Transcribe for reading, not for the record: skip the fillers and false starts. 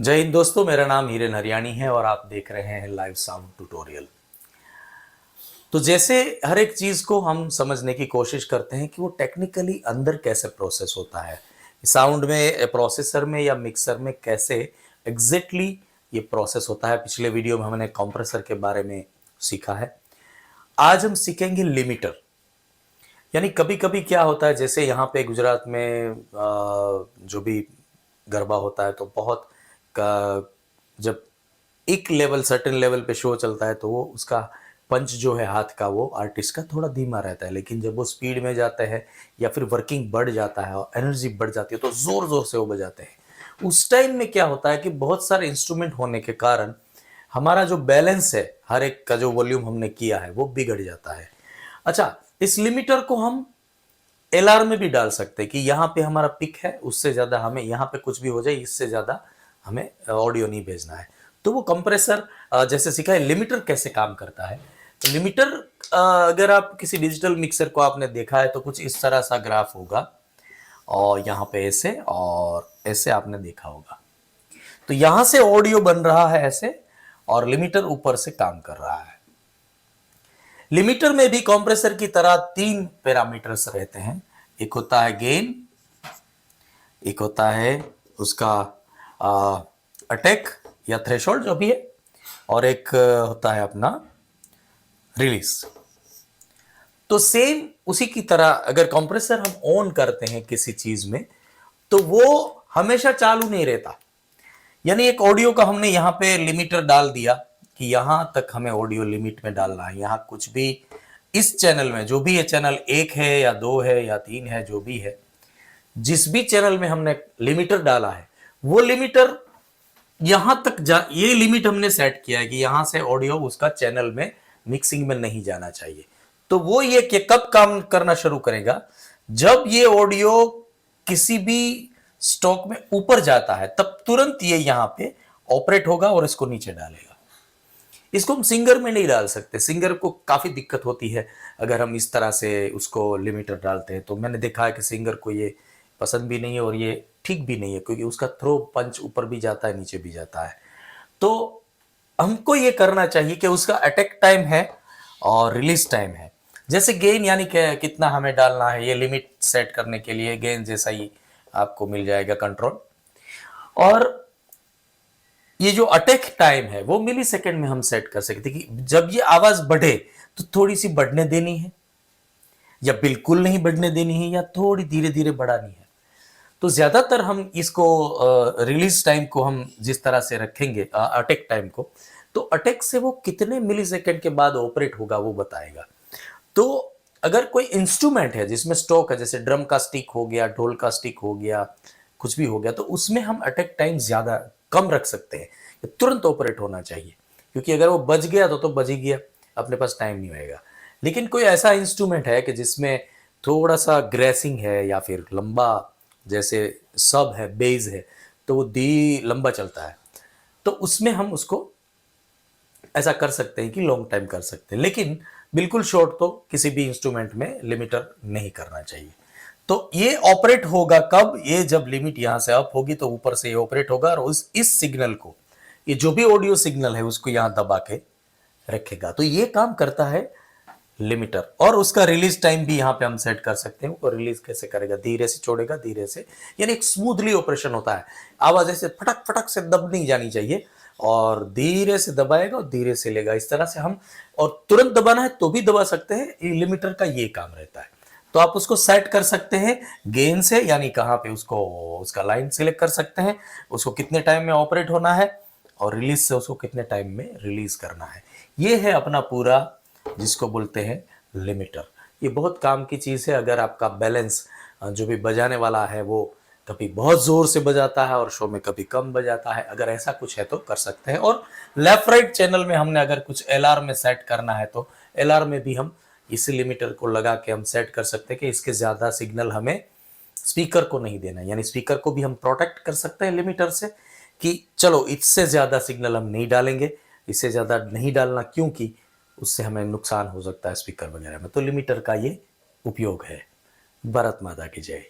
जय हिंद दोस्तों, मेरा नाम हिरेन हरियाणी है और आप देख रहे हैं लाइव साउंड ट्यूटोरियल। तो जैसे हर एक चीज को हम समझने की कोशिश करते हैं कि वो टेक्निकली अंदर कैसे प्रोसेस होता है, साउंड में, प्रोसेसर में या मिक्सर में कैसे एग्जैक्टली ये प्रोसेस होता है। पिछले वीडियो में हमने कंप्रेसर के बारे में सीखा है। आज हम सीखेंगे लिमिटर। यानी कभी कभी क्या होता है, जैसे यहाँ पे गुजरात में जो भी गरबा होता है तो बहुत जब एक लेवल, सर्टेन लेवल पे शो चलता है तो वो उसका पंच जो है हाथ का, वो आर्टिस्ट का थोड़ा धीमा रहता है। लेकिन जब वो स्पीड में जाता है या फिर वर्किंग बढ़ जाता है और एनर्जी बढ़ जाती है तो जोर जोर से वो बजाते हैं। उस टाइम में क्या होता है कि बहुत सारे इंस्ट्रूमेंट होने के कारण हमारा जो बैलेंस है, हर एक का जो वॉल्यूम हमने किया है वो बिगड़ जाता है। अच्छा, इस लिमिटर को हम एलआर में भी डाल सकते हैं कि यहाँ पे हमारा पिक है, उससे ज्यादा हमें यहाँ पे कुछ भी हो जाए, इससे ज्यादा हमें ऑडियो नहीं भेजना है। तो वो कंप्रेसर जैसे सीखा है। लिमिटर कैसे काम करता है, तो लिमिटर अगर आप किसी डिजिटल मिक्सर को आपने देखा है तो कुछ इस तरह सा ग्राफ होगा और यहाँ पे ऐसे और ऐसे आपने देखा होगा। तो यहां से ऑडियो बन रहा है ऐसे और लिमिटर ऊपर से काम कर रहा है। लिमिटर में भी कंप्रेसर की तरह तीन पैरामीटर्स रहते हैं। एक होता है गेन, एक होता है उसका अटैक या थ्रेशोल्ड जो भी है, और एक होता है अपना रिलीज। तो सेम उसी की तरह अगर कंप्रेसर हम ऑन करते हैं किसी चीज में तो वो हमेशा चालू नहीं रहता। यानी एक ऑडियो का हमने यहां पे लिमिटर डाल दिया कि यहां तक हमें ऑडियो लिमिट में डालना है। यहां कुछ भी इस चैनल में, जो भी ये चैनल 1 है या 2 है या 3 है, जो भी है, जिस भी चैनल में हमने लिमिटर डाला है वो लिमिटर यहां तक ये लिमिट हमने सेट किया है कि यहां से ऑडियो उसका चैनल में मिक्सिंग में नहीं जाना चाहिए। तो वो ये कि कब काम करना शुरू करेगा, जब ये ऑडियो किसी भी स्टॉक में ऊपर जाता है तब तुरंत ये यहां पे ऑपरेट होगा और इसको नीचे डालेगा। इसको हम सिंगर में नहीं डाल सकते, सिंगर को काफी दिक्कत होती है अगर हम इस तरह से उसको लिमिटर डालते हैं। तो मैंने देखा है कि सिंगर को ये पसंद भी नहीं है और ये ठीक भी नहीं है, क्योंकि उसका थ्रो पंच ऊपर भी जाता है नीचे भी जाता है। तो हमको ये करना चाहिए कि उसका अटैक टाइम है और रिलीज टाइम है। जैसे गेन, यानी कि कितना हमें डालना है, ये लिमिट सेट करने के लिए गेन जैसा ही आपको मिल जाएगा कंट्रोल। और ये जो अटैक टाइम है वो मिली सेकेंड में हम सेट कर सकते कि जब ये आवाज बढ़े तो थोड़ी सी बढ़ने देनी है या बिल्कुल नहीं बढ़ने देनी है या थोड़ी धीरे धीरे बढ़ानी है। तो ज्यादातर हम इसको रिलीज टाइम को हम जिस तरह से रखेंगे, अटैक टाइम को, तो अटैक से वो कितने मिली सेकेंड के बाद ऑपरेट होगा वो बताएगा। तो अगर कोई इंस्ट्रूमेंट है जिसमें स्टॉक है, जैसे ड्रम का स्टिक हो गया, ढोल का स्टिक हो गया, कुछ भी हो गया, तो उसमें हम अटैक टाइम ज्यादा कम रख सकते हैं। तुरंत ऑपरेट होना चाहिए, क्योंकि अगर वो बज गया तो बज ही गया, अपने पास टाइम नहीं होएगा। लेकिन कोई ऐसा इंस्ट्रूमेंट है कि जिसमें थोड़ा सा ग्रेसिंग है या फिर लंबा, जैसे सब है, बेस है, तो वो दी लंबा चलता है, तो उसमें हम उसको ऐसा कर सकते हैं कि लॉन्ग टाइम कर सकते हैं। लेकिन बिल्कुल शॉर्ट तो किसी भी इंस्ट्रूमेंट में लिमिटर नहीं करना चाहिए। तो ये ऑपरेट होगा कब, ये जब लिमिट यहां से अप होगी तो ऊपर से ये ऑपरेट होगा और इस सिग्नल को, ये जो भी ऑडियो सिग्नल है उसको यहां दबा के रखेगा। तो ये काम करता है लिमिटर। और उसका रिलीज टाइम भी यहां पे हम सेट कर सकते हैं। वो रिलीज कैसे करेगा, धीरे से छोड़ेगा, धीरे से, यानी एक स्मूथली ऑपरेशन होता है। आवाज ऐसे फटक फटक से दब नहीं जानी चाहिए और धीरे से दबाएगा और धीरे से लेगा, इस तरह से हम। और तुरंत दबाना है तो भी दबा सकते हैं, लिमिटर का ये काम रहता है। तो आप उसको सेट कर सकते हैं गेन से, यानी कहां पे उसको, उसका लाइन सिलेक्ट कर सकते हैं, उसको कितने टाइम में ऑपरेट होना है, और रिलीज से उसको कितने टाइम में रिलीज करना है। ये है अपना पूरा, जिसको बोलते हैं लिमिटर। ये बहुत काम की चीज है। अगर आपका बैलेंस जो भी बजाने वाला है वो कभी बहुत जोर से बजाता है और शो में कभी कम बजाता है, अगर ऐसा कुछ है तो कर सकते हैं। और लेफ्ट राइट चैनल में हमने अगर कुछ एलआर में सेट करना है तो एलआर में भी हम इसी लिमिटर को लगा के हम सेट कर सकते हैं कि इसके ज्यादा सिग्नल हमें स्पीकर को नहीं देना। यानी स्पीकर को भी हम प्रोटेक्ट कर सकते हैं लिमिटर से कि चलो इससे ज्यादा सिग्नल हम नहीं डालेंगे, इससे ज्यादा नहीं डालना, क्योंकि उससे हमें नुकसान हो सकता है स्पीकर वगैरह में। तो लिमिटर का ये उपयोग है। भारत माता की जय।